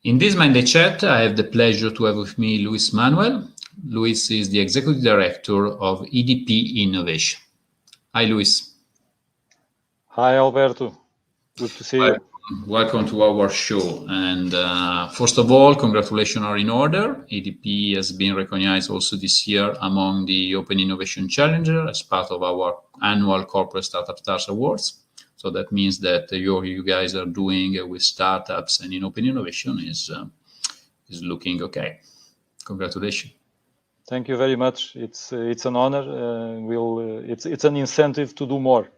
In this Monday chat, I have the pleasure to have with me Luis Manuel. Luis is the Executive Director of EDP Innovation. Hi, Luis. Hi, Alberto. Good to see you. Welcome to our show. And first of all, congratulations are in order. EDP has been recognized also this year among the Open Innovation Challenger as part of our annual Corporate Startup Stars Awards. So that means that you guys are doing with startups and in open innovation is looking okay. Congratulations. Thank you very much. It's an honor. It's an incentive to do more.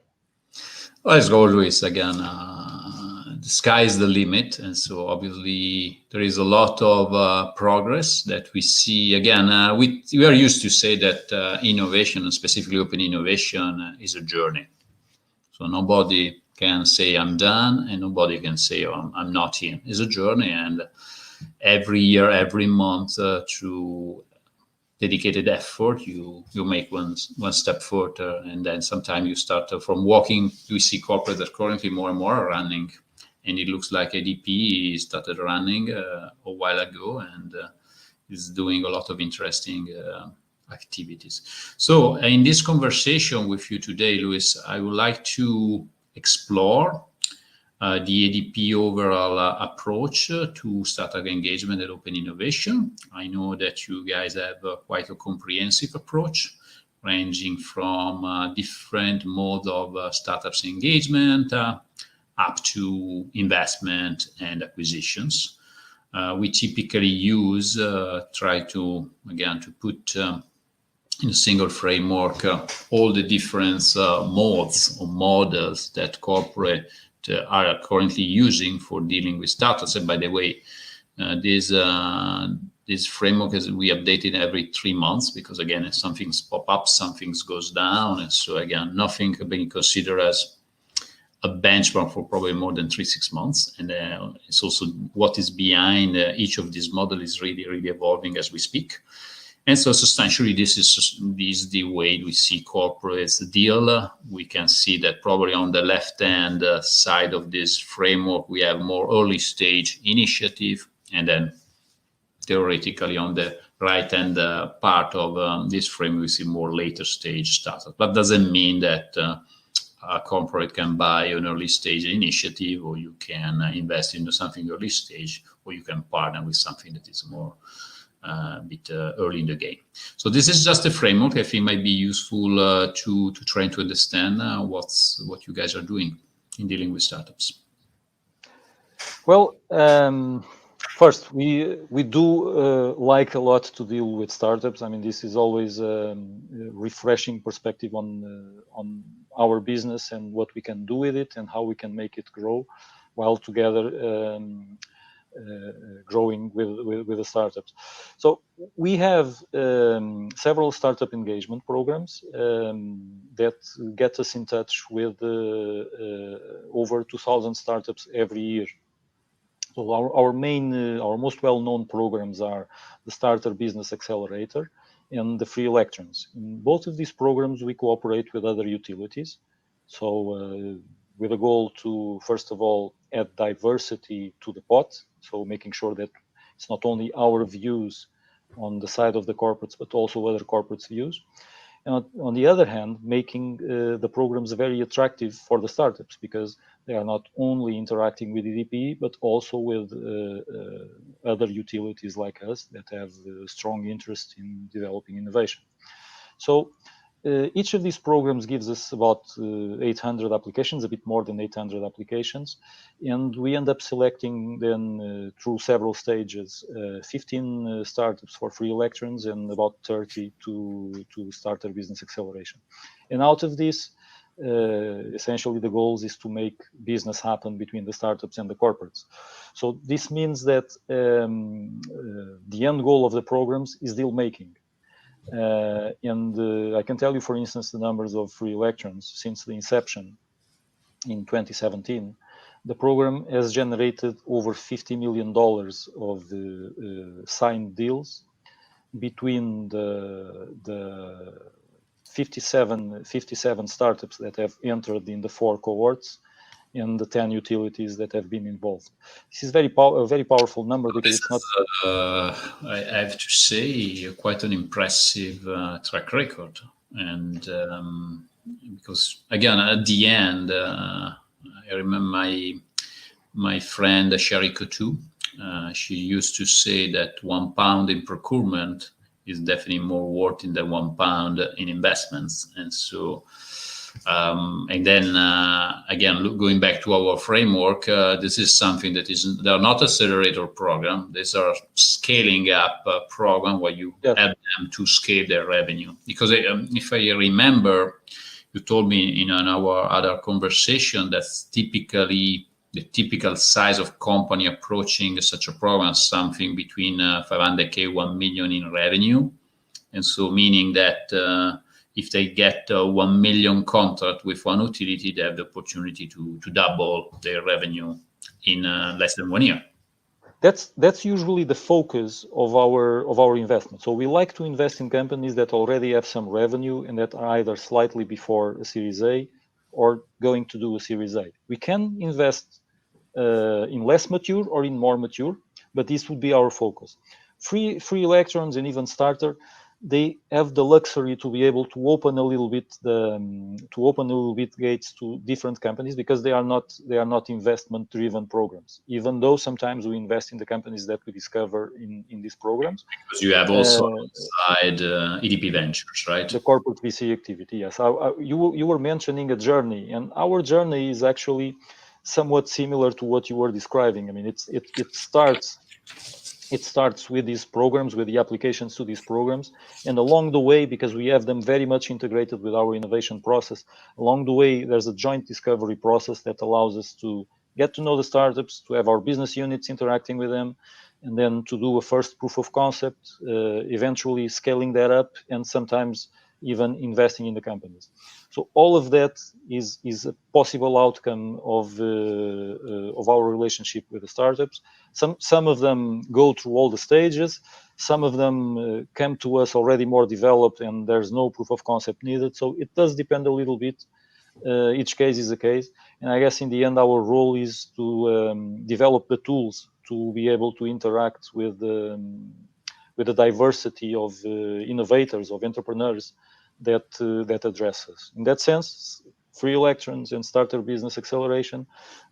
Well, as always, again, the sky is the limit, and so obviously there is a lot of progress that we see. Again, we are used to say that innovation, and specifically open innovation, is a journey. So nobody can say I'm done, and nobody can say I'm not in. It's a journey, and every year, every month, through dedicated effort, you make one step further, and then sometimes you start from walking. We see corporates that currently more and more are running, and it looks like EDP started running a while ago and is doing a lot of interesting activities. So in this conversation with you today, Luis, I would like to explore the EDP overall approach to startup engagement and open innovation. I know that you guys have quite a comprehensive approach, ranging from different modes of startups engagement up to investment and acquisitions. We typically use, try to, again, to put in a single framework all the different modes or models that corporate are currently using for dealing with startups. And by the way, this framework is we update it every 3 months because again, if something pop up, something goes down, and so again, nothing being considered as a benchmark for probably more than 3-6 months. And it's also what is behind each of these models is really evolving as we speak. And so substantially, this is the way we see corporates deal. We can see that probably on the left-hand side of this framework, we have more early stage initiative. And then theoretically on the right-hand part of this framework, we see more later stage startup. That doesn't mean that a corporate can buy an early stage initiative, or you can invest into something early stage, or you can partner with something that is more a bit early in the game. So this is just a framework I think might be useful to try to understand what you guys are doing in dealing with startups. Well, first, we do like a lot to deal with startups. I mean, this is always a refreshing perspective on our business and what we can do with it and how we can make it grow while together growing with the startups. So we have several startup engagement programs that get us in touch with over 2,000 startups every year. So our most well-known programs are the Starter Business Accelerator and the Free Electrons. In both of these programs, we cooperate with other utilities. So with a goal to, first of all, add diversity to the pot. So making sure that it's not only our views on the side of the corporates, but also other corporates' views. And on the other hand, making the programs very attractive for the startups because they are not only interacting with EDP, but also with other utilities like us that have strong interest in developing innovation. So each of these programs gives us about 800 applications, a bit more than 800 applications. And we end up selecting then through several stages, 15 startups for Free Electrons and about 30 to Starter Business Acceleration. And out of this, essentially the goal is to make business happen between the startups and the corporates. So this means that the end goal of the programs is deal making. And I can tell you, for instance, the numbers of Free Electrons since the inception in 2017. The program has generated over $50 million of signed deals between the 57 startups that have entered in the 4 cohorts and the 10 utilities that have been involved. This is a very powerful number because it's not. I have to say, quite an impressive track record, and because again, at the end, I remember my friend Sherry Coutu. She used to say that £1 in procurement is definitely more worth than £1 in investments, and so. And then again, going back to our framework, this is something that they are not accelerator program. These are scaling up program where you help them to scale their revenue. Because if I remember, you told me in our other conversation that's typically the typical size of company approaching such a program is something between 500K, 1 million in revenue. And so meaning that if they get 1 million contract with one utility, they have the opportunity to double their revenue in less than 1 year. That's usually the focus of our investment. So we like to invest in companies that already have some revenue and that are either slightly before a Series A or going to do a Series A. We can invest in less mature or in more mature, but this would be our focus. Free Electrons and even Starter, they have the luxury to be able to open a little bit gates to different companies because they are not investment driven programs, even though sometimes we invest in the companies that we discover in these programs. Because you have also inside EDP Ventures, right? The corporate VC activity, yes. You were mentioning a journey, and our journey is actually somewhat similar to what you were describing. I mean, it starts with these programs, with the applications to these programs. And along the way, because we have them very much integrated with our innovation process, along the way, there's a joint discovery process that allows us to get to know the startups, to have our business units interacting with them, and then to do a first proof of concept, eventually scaling that up, and sometimes even investing in the companies. So all of that is a possible outcome of our relationship with the startups. Some of them go through all the stages. Some of them come to us already more developed, and there's no proof of concept needed. So it does depend a little bit. Each case is a case, and I guess in the end, our role is to develop the tools to be able to interact with the diversity of innovators, of entrepreneurs that address us. In that sense, Free Electrons and Starter Business Acceleration,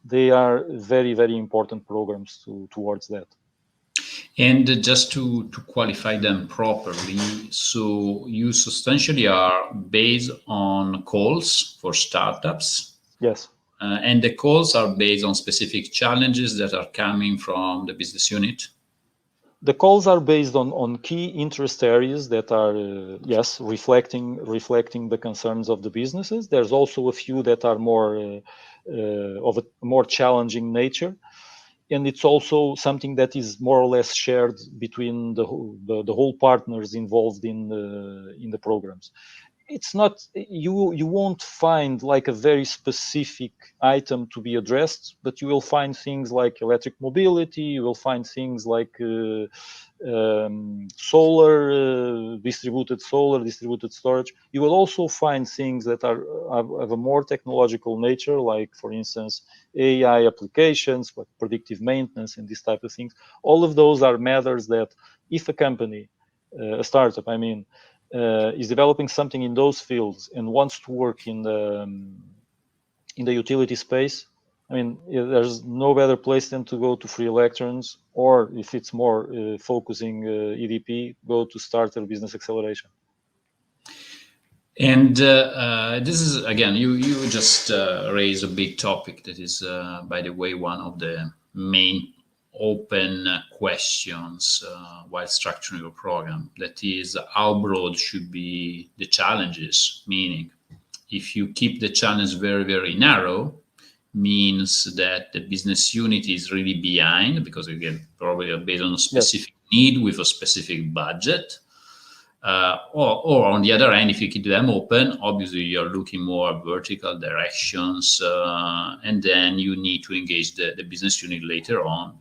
they are very, very important programs towards that. And just to qualify them properly, so you substantially are based on calls for startups. Yes. And the calls are based on specific challenges that are coming from the business unit. The calls are based on key interest areas that are, yes, reflecting the concerns of the businesses. There's also a few that are more of a more challenging nature, and it's also something that is more or less shared between the whole partners involved in the programs. It's not, you won't find like a very specific item to be addressed, but you will find things like electric mobility, you will find things like solar, distributed storage. You will also find things that are of a more technological nature, like, for instance, AI applications, like predictive maintenance and this type of things. All of those are matters that if a company, a startup, I mean, is developing something in those fields and wants to work in the utility space, I mean, there's no better place than to go to Free Electrons, or if it's more focusing EDP, go to Starter Business Acceleration. And this is, again, you just raised a big topic that is, by the way, one of the main open questions while structuring your program. That is, how broad should be the challenges? Meaning, if you keep the challenge very, very narrow, means that the business unit is really behind, because again, probably based on a specific need with a specific budget. Or on the other hand, if you keep them open, obviously you're looking more at vertical directions, and then you need to engage the business unit later on.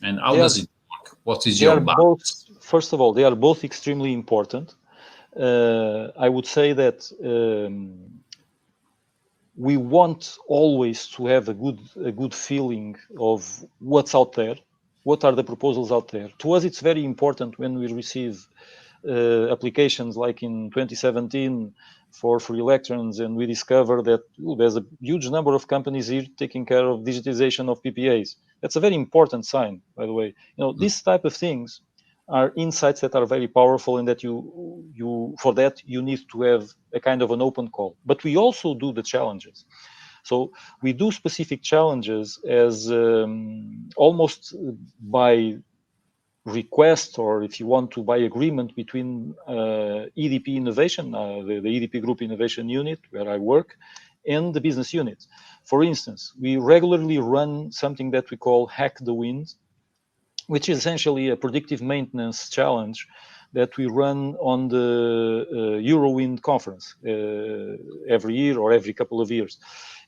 And how does it work? What is your balance? First of all, they are both extremely important. I would say that we want always to have a good feeling of what's out there, what are the proposals out there. To us, it's very important when we receive applications like in 2017 for Electrons, and we discover that there's a huge number of companies here taking care of digitization of PPAs. That's a very important sign, by the way. These type of things are insights that are very powerful, and that you for that you need to have a kind of an open call. But we also do the challenges. So we do specific challenges as almost by request, or if you want to, by agreement between EDP Innovation, the EDP Group Innovation Unit where I work, and the business units. For instance, we regularly run something that we call Hack the Wind, which is essentially a predictive maintenance challenge that we run on the Eurowind conference every year or every couple of years.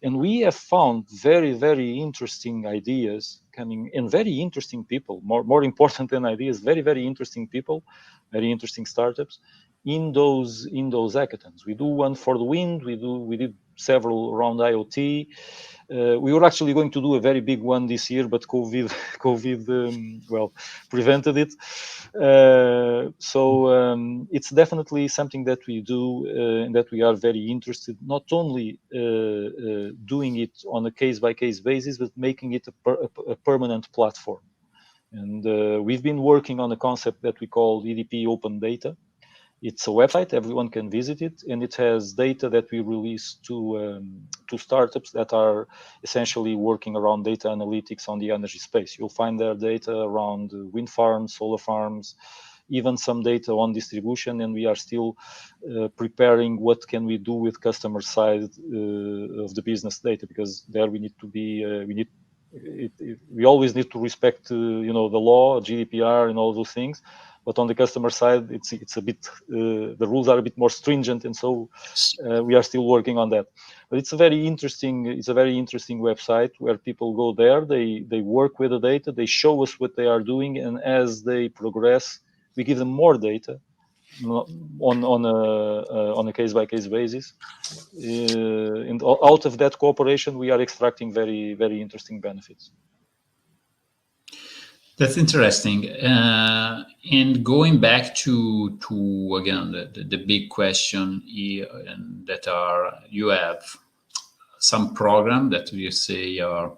And we have found very, very interesting ideas coming, and very interesting people, more important than ideas, very, very interesting people, very interesting startups in those hackathons. We do one for the wind, we did several around IoT. We were actually going to do a very big one this year, but COVID prevented it. So it's definitely something that we do and that we are very interested, not only doing it on a case-by-case basis, but making it a permanent platform. And we've been working on a concept that we call EDP Open Data. It's a website, everyone can visit it, and it has data that we release to startups that are essentially working around data analytics on the energy space. You'll find their data around wind farms, solar farms, even some data on distribution, and we are still preparing what can we do with customer side of the business data, because there we need to be, we always need to respect the law, GDPR, and all those things. But on the customer side, it's a bit the rules are a bit more stringent, and so we are still working on that. But it's a very interesting website where people go there, they work with the data, they show us what they are doing, and as they progress, we give them more data on a case-by-case basis. And out of that cooperation, we are extracting very, very interesting benefits. That's interesting. And going back to again the big question here, and that you have some program that you say are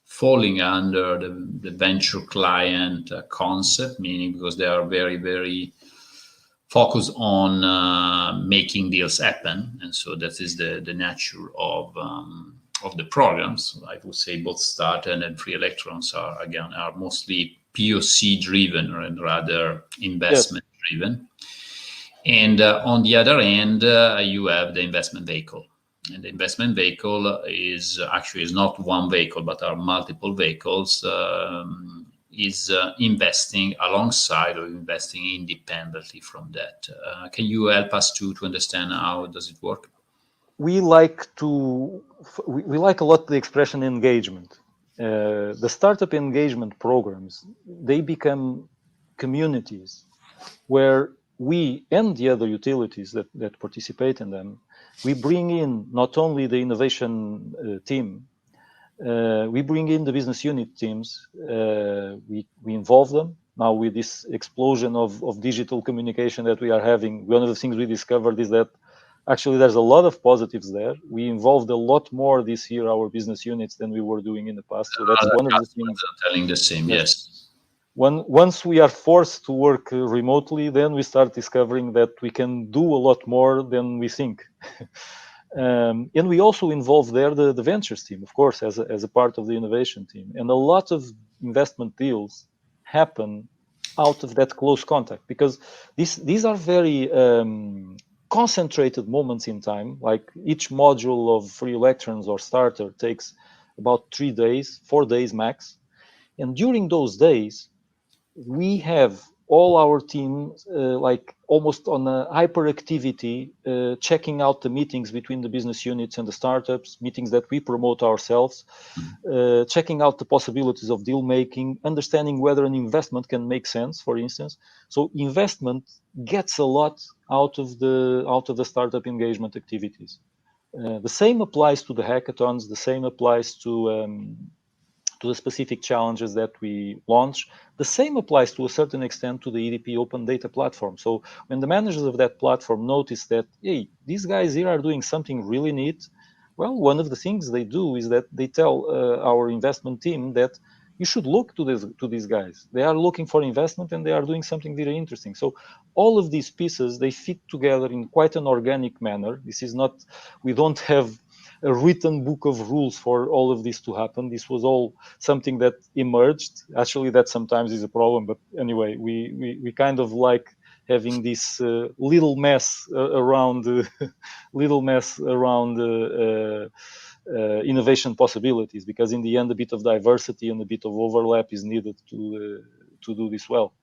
falling under the venture client concept, meaning because they are very, very focused on making deals happen, and so that is the nature of the programs. I would say both Starter and Free Electrons are mostly POC driven rather investment driven. And on the other end, you have the investment vehicle. And the investment vehicle is not one vehicle, but are multiple vehicles, is investing alongside or investing independently from that. Can you help us to understand how does it work? We like a lot the expression engagement. The startup engagement programs, they become communities where we and the other utilities that participate in them, we bring in not only the innovation team, we bring in the business unit teams, we involve them. Now with this explosion of digital communication that we are having, one of the things we discovered is that actually there's a lot of positives there. We involved a lot more this year our business units than we were doing in the past. So that's one of the things. Telling the same, yes. Once we are forced to work remotely, then we start discovering that we can do a lot more than we think. And we also involve there the ventures team, of course, as a part of the innovation team. And a lot of investment deals happen out of that close contact, because these are very concentrated moments in time. Like each module of Free Electrons or Starter takes about 3 days, 4 days max. And during those days, we have all our team like almost on a hyperactivity, checking out the meetings between the business units and the startups, meetings that we promote ourselves, checking out the possibilities of deal making, understanding whether an investment can make sense, for instance. So investment gets a lot out of the startup engagement activities. The same applies to the hackathons. The same applies to the specific challenges that we launch. The same applies to a certain extent to the EDP Open Data Platform. So when the managers of that platform notice that, hey, these guys here are doing something really neat, well, one of the things they do is that they tell our investment team that you should look to these guys. They are looking for investment and they are doing something very interesting. So all of these pieces, they fit together in quite an organic manner. This is not, we don't have a written book of rules for all of this to happen. This was all something that emerged. Actually, that sometimes is a problem, but anyway, we kind of like having this little mess around innovation possibilities, because in the end, a bit of diversity and a bit of overlap is needed to do this well.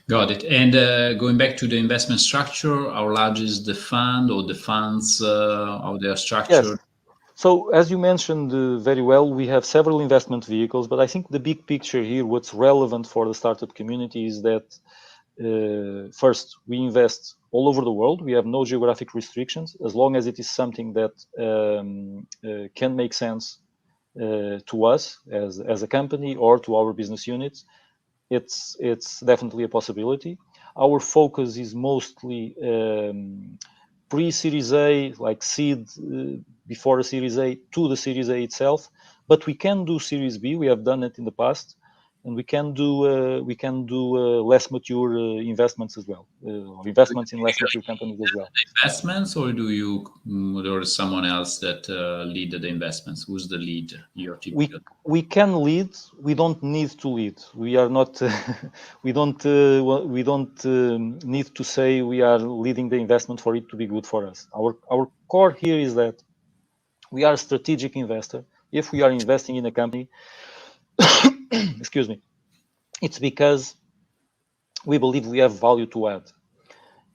Got it. And going back to the investment structure, how large is the fund or the funds, how they are structured? Yes. So as you mentioned very well, we have several investment vehicles, but I think the big picture here, what's relevant for the startup community is that first, we invest all over the world. We have no geographic restrictions, as long as it is something that can make sense to us as a company or to our business units. It's definitely a possibility. Our focus is mostly pre-Series A, like seed before a Series A to the Series A itself, but we can do Series B. We have done it in the past, and we can do less mature investments as well, investments in less mature companies as well. Investments, or do you, or is someone else that lead the investments? Who's the lead? We can lead. We don't need to lead. We are not. We don't need to say we are leading the investment for it to be good for us. Our core here is that we are a strategic investor. If we are investing in a company, excuse me, it's because we believe we have value to add.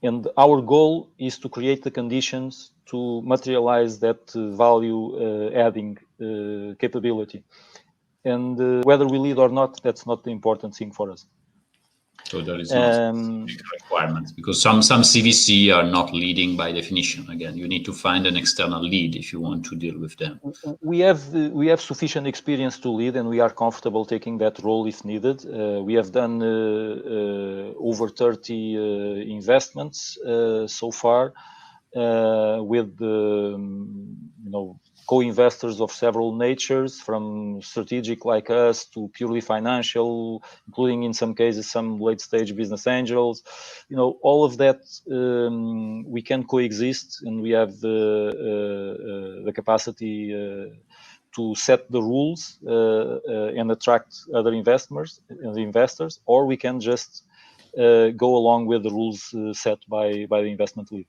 And our goal is to create the conditions to materialize that value adding capability. And whether we lead or not, that's not the important thing for us. So there is no requirements, because some CVC are not leading by definition. Again, you need to find an external lead if you want to deal with them. We have sufficient experience to lead, and we are comfortable taking that role if needed. We have done over 30 investments so far with co-investors of several natures, from strategic like us to purely financial, including in some cases some late-stage business angels. All of that we can coexist, and we have the capacity to set the rules and attract other investors, or we can just go along with the rules set by the investment lead.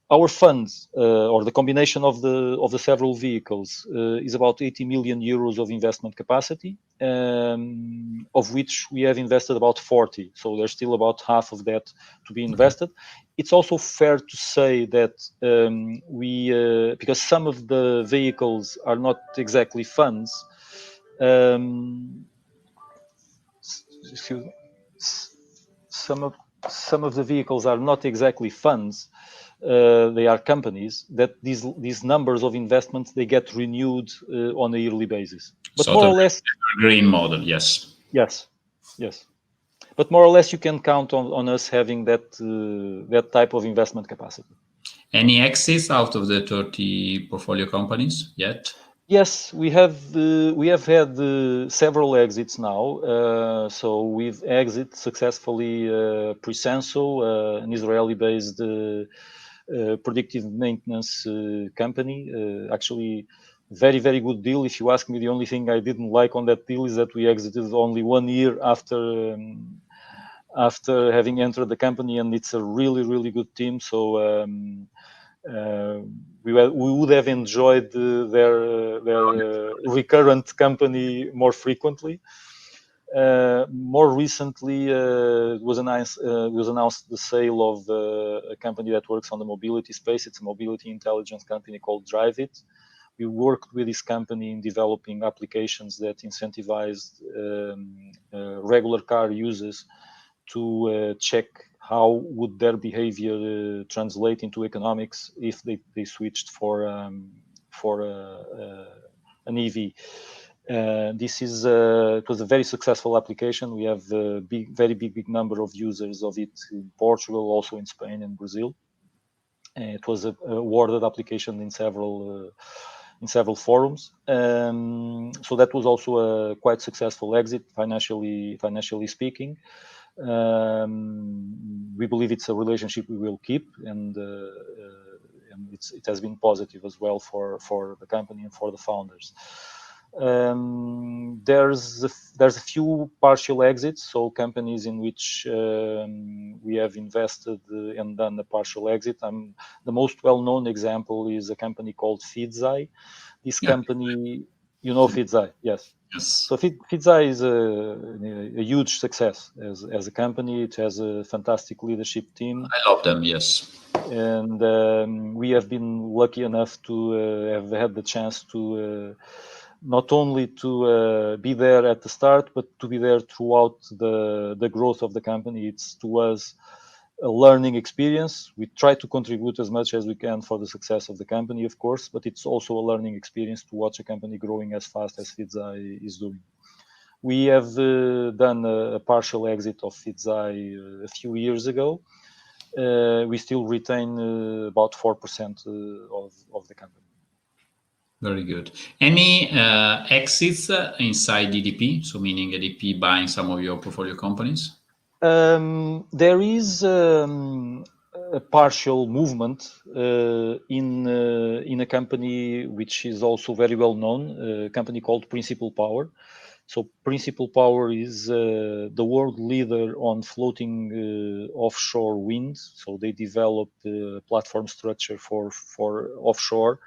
Our funds, or the combination of the several vehicles, is about 80 million euros of investment capacity, of which we have invested about 40. So there's still about half of that to be invested. It's also fair to say that because some of the vehicles are not exactly funds, some of the vehicles are not exactly funds. They are companies that these numbers of investments, they get renewed on a yearly basis. But more or less, green model, yes. Yes. But more or less, you can count on us having that type of investment capacity. Any exits out of the 30 portfolio companies yet? Yes, we have had several exits now. So we've exited successfully Presenso, an Israeli-based predictive maintenance company. Actually, very, very good deal. If you ask me, the only thing I didn't like on that deal is that we exited only 1 year after having entered the company, and it's a really, really good team. So we would have enjoyed their recurrent company more frequently. More recently, it was announced the sale of a company that works on the mobility space. It's a mobility intelligence company called DriveIt. We worked with this company in developing applications that incentivized regular car users to check how would their behavior translate into economics if they switched for an EV. It was a very successful application. We have a very big number of users of it in Portugal, also in Spain and Brazil. It was a awarded application in several forums. So that was also a quite successful exit, financially speaking. We believe it's a relationship we will keep, and it has been positive as well for the company and for the founders. There's a few partial exits, so companies in which we have invested and done a partial exit. The most well-known example is a company called Feedzai. This company, you know Feedzai, yes. Yes. So Feedzai is a huge success as a company. It has a fantastic leadership team. I love them, yes. And we have been lucky enough to have had the chance to not only to be there at the start, but to be there throughout the growth of the company. It's to us a learning experience. We try to contribute as much as we can for the success of the company, of course, but it's also a learning experience to watch a company growing as fast as Feedzai is doing. We have done a partial exit of Feedzai a few years ago. We still retain about 4% of the company. Very good. Any exits inside EDP? So meaning EDP buying some of your portfolio companies? There is a partial movement in a company which is also very well known, a company called Principal Power. So Principal Power is the world leader on floating offshore wind. So they develop the platform structure for offshore,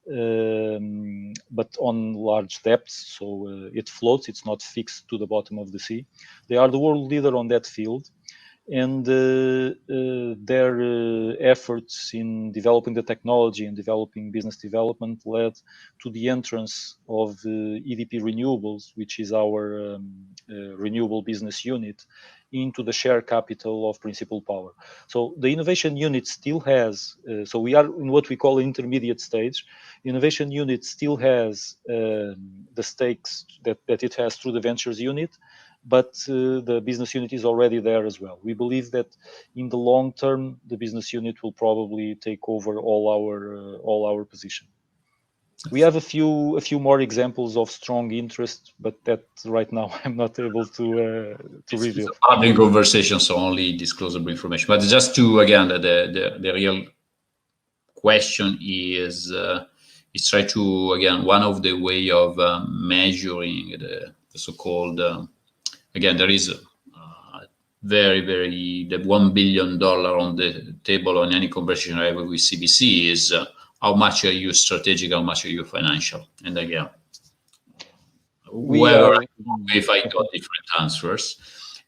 but on large depths. So it floats, it's not fixed to the bottom of the sea. They are the world leader on that field. And their efforts in developing the technology and developing business development led to the entrance of EDP Renewables, which is our renewable business unit, into the share capital of Principal Power. So the innovation unit still has, so we are in what we call intermediate stage. The innovation unit still has the stakes that it has through the ventures unit, but the business unit is already there as well. We believe that in the long term, the business unit will probably take over all our position. We have a few more examples of strong interest, but that right now I'm not able to reveal. It's a public conversation, so only disclosable information. But just to again, the real question is try to again, one of the way of measuring the so-called again, there is the $1 billion on the table on any conversation I have with CBC is how much are you strategic, how much are you financial? And again, if I got different answers.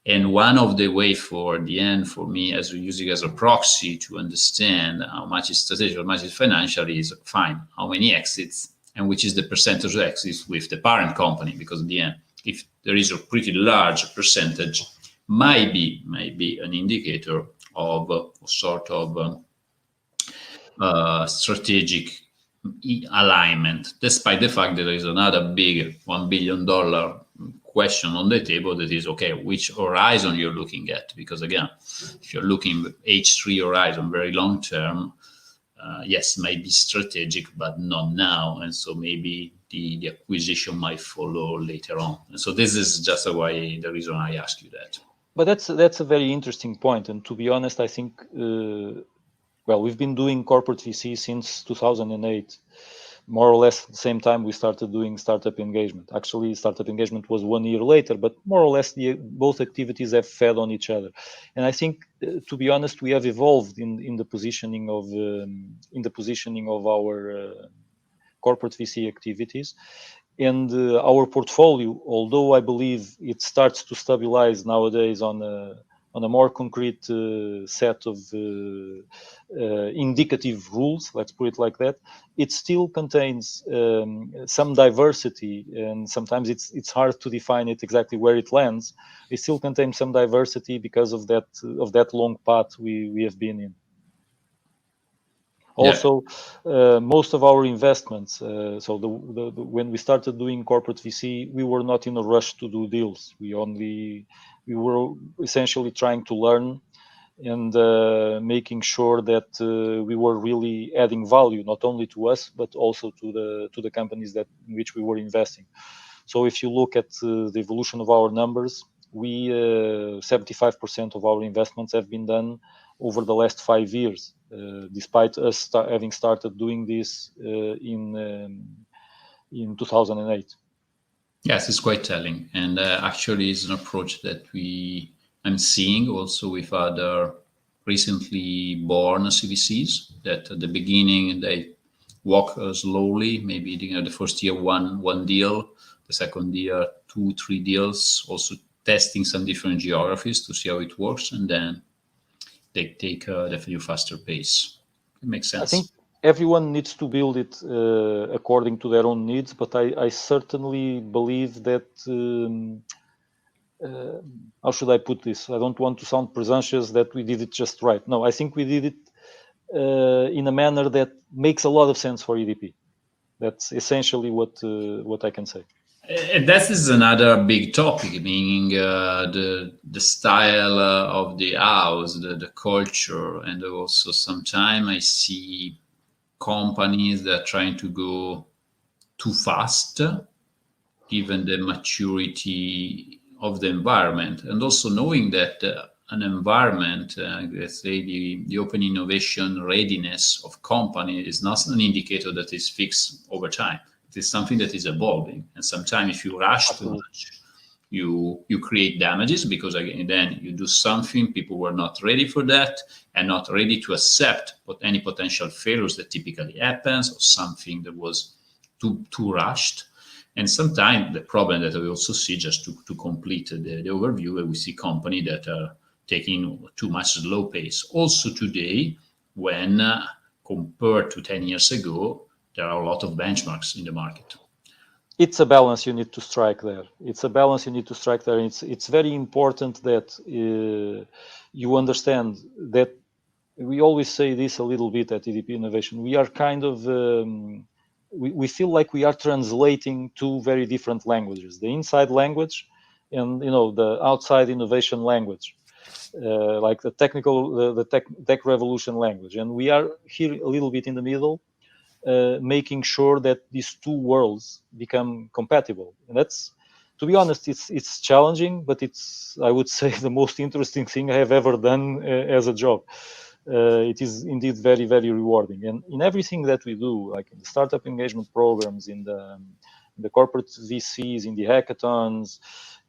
And one of the way for the end for me as we use it as a proxy to understand how much is strategic, how much is financial is fine. How many exits and which is the percentage of exits with the parent company? Because at the end, if there is a pretty large percentage, might be an indicator of sort of strategic alignment, despite the fact that there is another big $1 billion question on the table that is, okay, which horizon you're looking at? Because again, if you're looking at H3 horizon, very long term, yes, might be strategic, but not now. And so maybe the acquisition might follow later on. And so this is just the reason I ask you that. But that's a very interesting point. And to be honest, I think, well, we've been doing corporate VC since 2008, more or less at the same time we started doing startup engagement. Actually, startup engagement was 1 year later, but more or less both activities have fed on each other. And I think, to be honest, we have evolved in the positioning of our corporate VC activities. And our portfolio, although I believe it starts to stabilize nowadays on on a more concrete set of indicative rules, let's put it like that, it still contains some diversity, and sometimes it's hard to define it exactly where it lands. It still contains some diversity because of that long path we have been in. Also, most of our investments, so when we started doing corporate VC, we were not in a rush to do deals. We were essentially trying to learn and making sure that we were really adding value, not only to us, but also to the companies in which we were investing. So if you look at the evolution of our numbers, 75% of our investments have been done over the last 5 years, despite us having started doing this in 2008. Yes, it's quite telling, and actually, it's an approach that I'm seeing also with other recently born CVCs. That at the beginning they walk slowly, maybe the first year one deal, the second year 2-3 deals, also testing some different geographies to see how it works, and then they take definitely a faster pace. It makes sense. I think everyone needs to build it according to their own needs, but I certainly believe that, how should I put this? I don't want to sound presumptuous that we did it just right. No, I think we did it in a manner that makes a lot of sense for EDP. That's essentially what I can say. And that is another big topic, meaning the style of the house, the culture, and also sometimes I see companies that are trying to go too fast, given the maturity of the environment, and also knowing that an environment, let's say the open innovation readiness of company is not an indicator that is fixed over time. It is something that is evolving, and sometimes if you rush too much, you create damages, because again, then you do something people were not ready for that and not ready to accept any potential failures that typically happens, or something that was too rushed. And sometimes the problem that we also see, just to complete the overview, we see companies that are taking too much slow pace. Also today, when compared to 10 years ago, there are a lot of benchmarks in the market. It's a balance you need to strike there. It's very important that you understand that we always say this a little bit at EDP Innovation. We are kind of, we feel like we are translating two very different languages, the inside language and, the outside innovation language. Like the tech revolution language. And we are here a little bit in the middle, making sure that these two worlds become compatible. And that's, to be honest, it's challenging, but it's, I would say, the most interesting thing I have ever done as a job. It is indeed very, very rewarding. And in everything that we do, like in the startup engagement programs, in the corporate VCs, in the hackathons,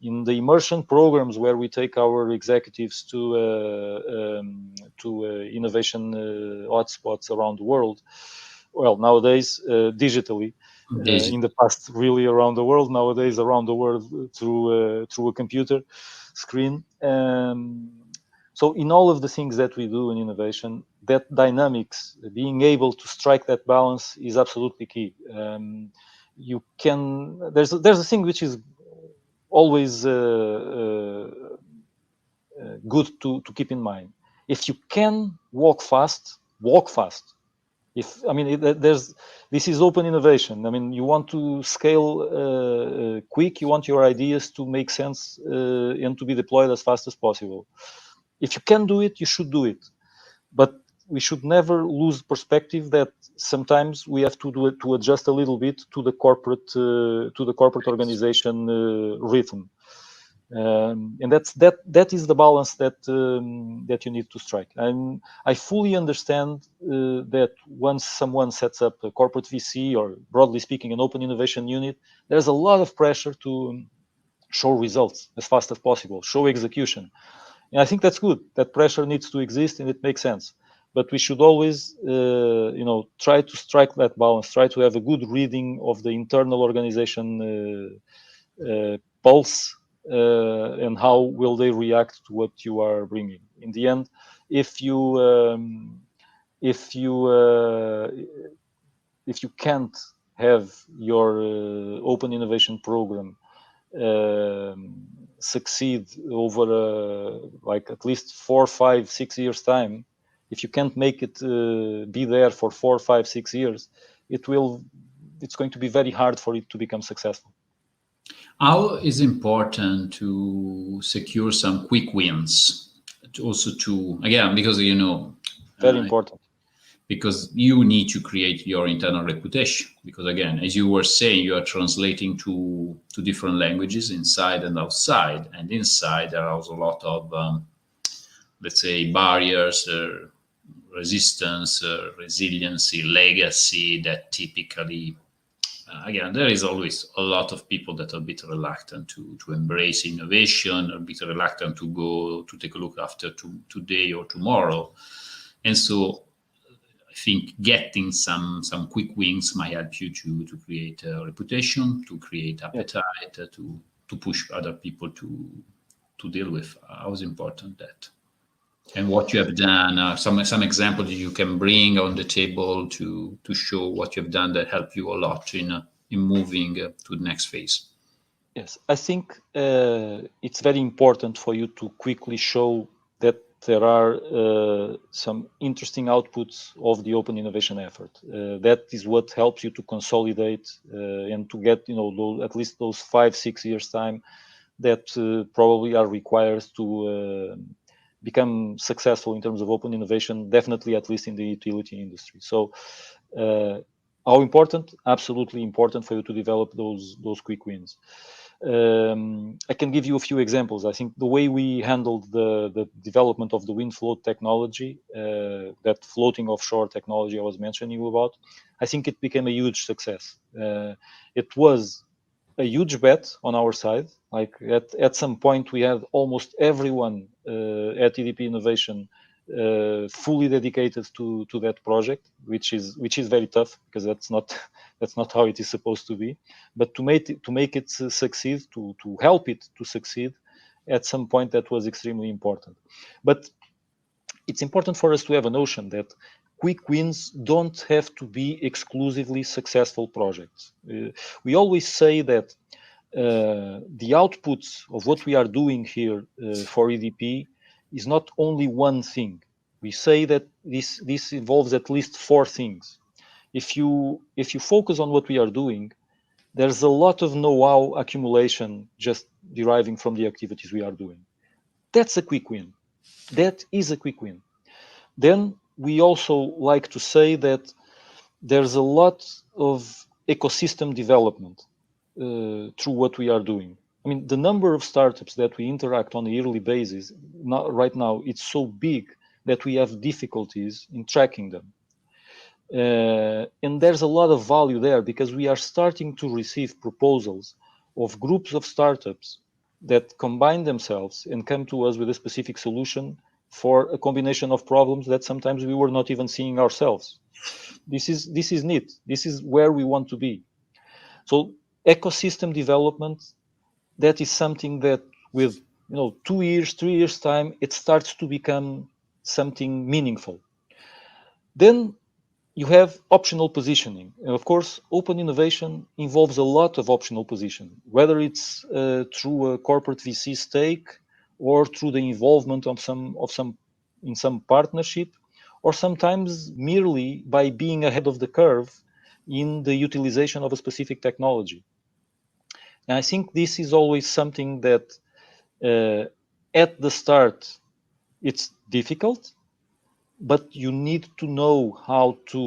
in the immersion programs where we take our executives to innovation hotspots around the world. Well, nowadays, digitally. In the past, really around the world. Nowadays, around the world through a computer screen. So in all of the things that we do in innovation, that dynamics, being able to strike that balance is absolutely key. You can. There's a thing which is always good to keep in mind. If you can walk fast, walk fast. This is open innovation. I mean, you want to scale quick. You want your ideas to make sense and to be deployed as fast as possible. If you can do it, you should do it. But we should never lose perspective that sometimes we have to do it, to adjust a little bit to the corporate organization rhythm. And that is the balance that you need to strike. And I fully understand that once someone sets up a corporate VC, or broadly speaking, an open innovation unit, there's a lot of pressure to show results as fast as possible, show execution. And I think that's good. That pressure needs to exist, and it makes sense. But we should always, try to strike that balance. Try to have a good reading of the internal organization pulse, and how will they react to what you are bringing. In the end, if you can't have your open innovation program succeed over like at least 4, 5, 6 years time, if you can't make it be there for 4, 5, 6 years, it's going to be very hard for it to become successful. How is important to secure some quick wins? Also to, again, because very important. Because you need to create your internal reputation. Because again, as you were saying, you are translating to different languages inside and outside. And inside there are also a lot of, let's say, barriers, resistance, resiliency, legacy that typically, again, there is always a lot of people that are a bit reluctant to embrace innovation, a bit reluctant to go to take a look after today or tomorrow. And so I think getting some quick wins might help you to create a reputation, to create appetite, to push other people to deal with. How is important that? And what you have done, some examples you can bring on the table to show what you have done that help you a lot in moving to the next phase. Yes, I think it's very important for you to quickly show that there are some interesting outputs of the open innovation effort. That is what helps you to consolidate and to get at least those 5, 6 years time that probably are required to become successful in terms of open innovation, definitely at least in the utility industry. So how important? Absolutely important for you to develop those quick wins. I can give you a few examples. I think the way we handled the development of the wind float technology, that floating offshore technology I was mentioning you about, I think it became a huge success. It was a huge bet on our side. Like at some point, we had almost everyone at EDP Innovation fully dedicated to that project, which is very tough because that's not how it is supposed to be. But to make it succeed, to help it to succeed, at some point that was extremely important. But it's important for us to have a notion that quick wins don't have to be exclusively successful projects. We always say that the outputs of what we are doing here for EDP is not only one thing. We say that this involves at least 4 things. If you focus on what we are doing, there's a lot of know-how accumulation just deriving from the activities we are doing. That's a quick win. That is a quick win. Then we also like to say that there's a lot of ecosystem development through what we are doing. I mean, the number of startups that we interact on a yearly basis, right now, it's so big that we have difficulties in tracking them. And there's a lot of value there because we are starting to receive proposals of groups of startups that combine themselves and come to us with a specific solution for a combination of problems that sometimes we were not even seeing ourselves. This is neat. This is where we want to be. So ecosystem development, that is something that with 2 years, 3 years time, it starts to become something meaningful. Then you have optional positioning. And of course, open innovation involves a lot of optional positioning, whether it's through a corporate VC stake or through the involvement of some partnership, or sometimes merely by being ahead of the curve in the utilization of a specific technology. And I think this is always something that at the start, it's difficult, but you need to know how to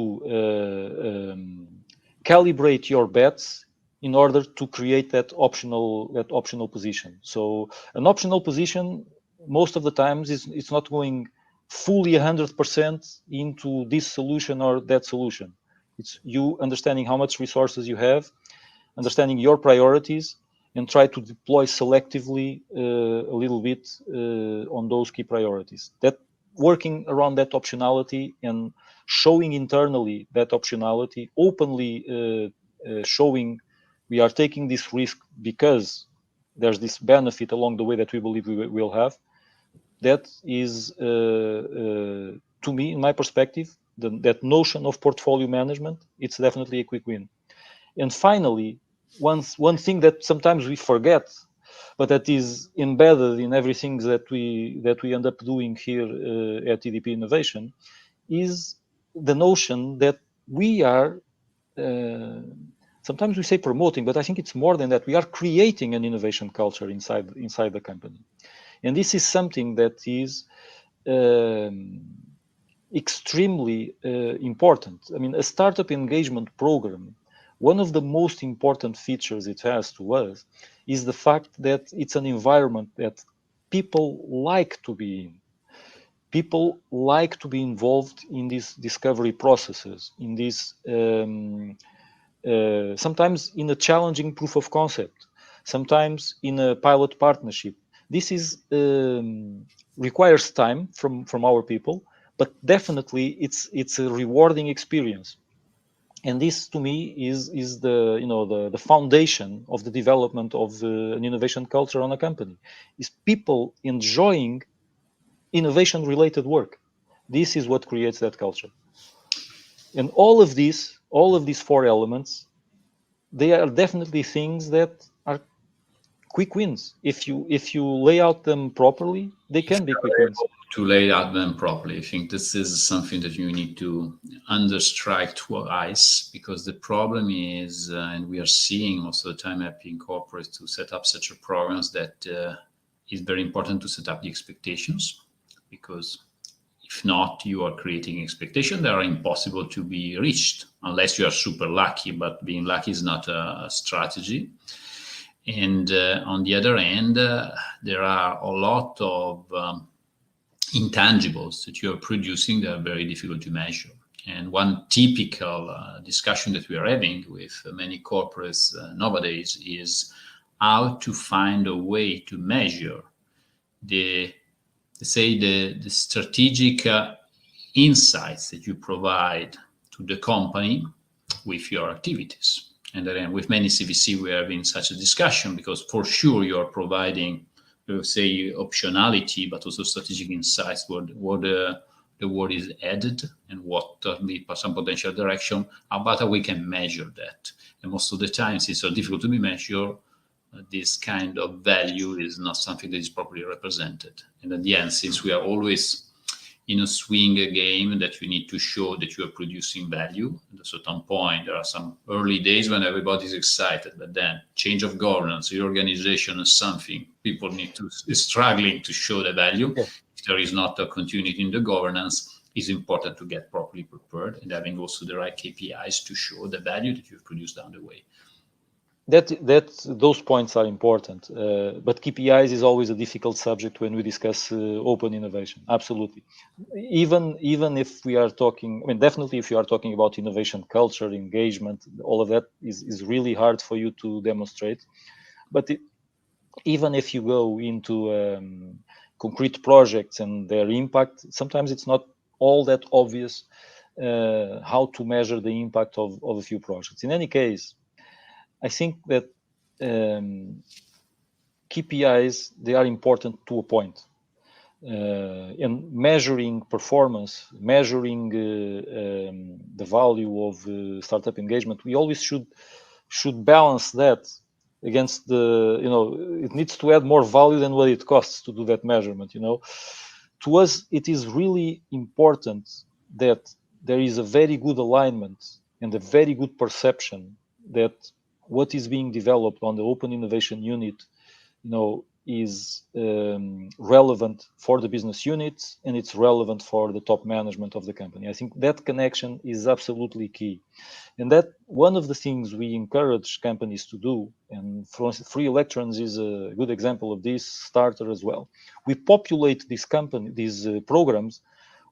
calibrate your bets in order to create that optional position. So an optional position, most of the times, it's not going fully 100% into this solution or that solution. It's you understanding how much resources you have, understanding your priorities, and try to deploy selectively a little bit on those key priorities. That working around that optionality and showing internally that optionality, openly showing we are taking this risk because there's this benefit along the way that we believe we will have. That is, to me, in my perspective, that notion of portfolio management, it's definitely a quick win. And finally, one thing that sometimes we forget, but that is embedded in everything that we end up doing here at EDP Innovation, is the notion that we are, sometimes we say promoting, but I think it's more than that. We are creating an innovation culture inside the company. And this is something that is extremely important. I mean, a startup engagement program, one of the most important features it has to us is the fact that it's an environment that people like to be in. People like to be involved in these discovery processes, in this sometimes in a challenging proof of concept, sometimes in a pilot partnership. This is requires time from our people, but definitely it's a rewarding experience. And this, to me, is the foundation of the development of an innovation culture on a company. Is people enjoying innovation-related work. This is what creates that culture. And all of these 4 elements, they are definitely things that are quick wins. If you lay out them properly, they can be quick wins. To lay out them properly, I think this is something that you need to understrike twice, because the problem is, and we are seeing most of the time helping corporates to set up such a programs, that it's very important to set up the expectations, because if not, you are creating expectations that are impossible to be reached unless you are super lucky, but being lucky is not a strategy. And on the other end, there are a lot of intangibles that you are producing that are very difficult to measure. And one typical discussion that we are having with many corporates nowadays is how to find a way to measure the strategic insights that you provide to the company with your activities. And then with many CVC, we are having such a discussion, because for sure you are providing, say, optionality, but also strategic insights, what the word is added and what be some potential direction, but we can measure that. And most of the time, since it's so difficult to be measured, this kind of value is not something that is properly represented. And at the end, since we are always in a swing game that you need to show that you are producing value, at a certain point, there are some early days when everybody's excited, but then change of governance, reorganization is something people is struggling to show the value. Yeah. If there is not a continuity in the governance, it's important to get properly prepared and having also the right KPIs to show the value that you've produced down the way. Those points are important, but KPIs is always a difficult subject when we discuss open innovation. Absolutely, even if we are talking, I mean, definitely if you are talking about innovation culture, engagement, all of that is really hard for you to demonstrate. But even if you go into concrete projects and their impact, sometimes it's not all that obvious how to measure the impact of a few projects. In any case, I think that KPIs, they are important to a point. And measuring performance, measuring the value of startup engagement, we always should balance that against it needs to add more value than what it costs to do that measurement. To us, it is really important that there is a very good alignment and a very good perception that what is being developed on the Open Innovation Unit, is relevant for the business units, and it's relevant for the top management of the company. I think that connection is absolutely key. And that one of the things we encourage companies to do, and Free Electrons is a good example of this, Starter as well. We populate these programs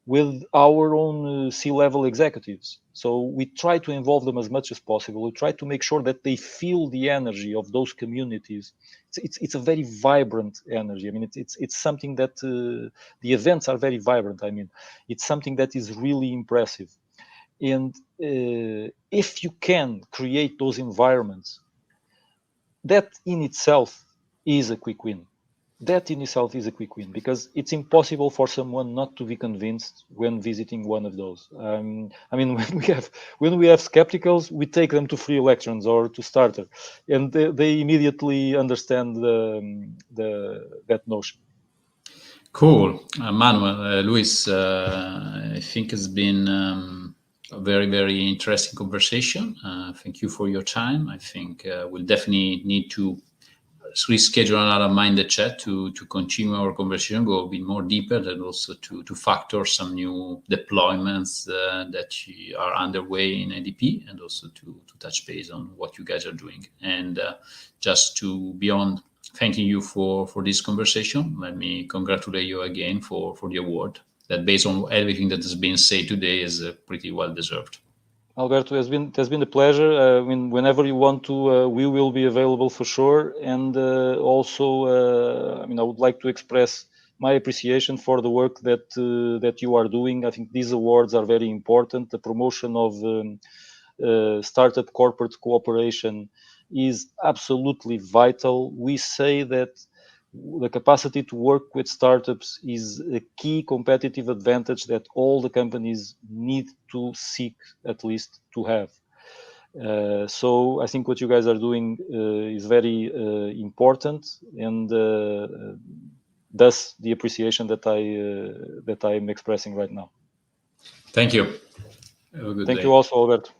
with our own C-level executives. So we try to involve them as much as possible. We try to make sure that they feel the energy of those communities. It's a very vibrant energy. I mean, it's something that the events are very vibrant. I mean, it's something that is really impressive. And if you can create those environments, that in itself is a quick win. That in itself is a quick win, because it's impossible for someone not to be convinced when visiting one of those. I mean, when we have skepticals, we take them to free Electrons or to Starter, and they immediately understand that notion. Cool. Manuel, Luis, I think it's been a very, very interesting conversation. Thank you for your time. I think we'll definitely need to reschedule another Minded Chat to continue our conversation, go a bit more deeper, and also to factor some new deployments that are underway in EDP, and also to touch base on what you guys are doing. And just to beyond thanking you for this conversation, let me congratulate you again for the award that, based on everything that has been said today, is pretty well deserved. Alberto, it has been a pleasure. Whenever you want to, we will be available for sure. And also, I would like to express my appreciation for the work that you are doing. I think these awards are very important. The promotion of startup corporate cooperation is absolutely vital. We say that the capacity to work with startups is a key competitive advantage that all the companies need to seek, at least to have. So I think what you guys are doing is very important, and thus the appreciation that I am expressing right now. Thank you. Have a good day. Thank you also, Alberto.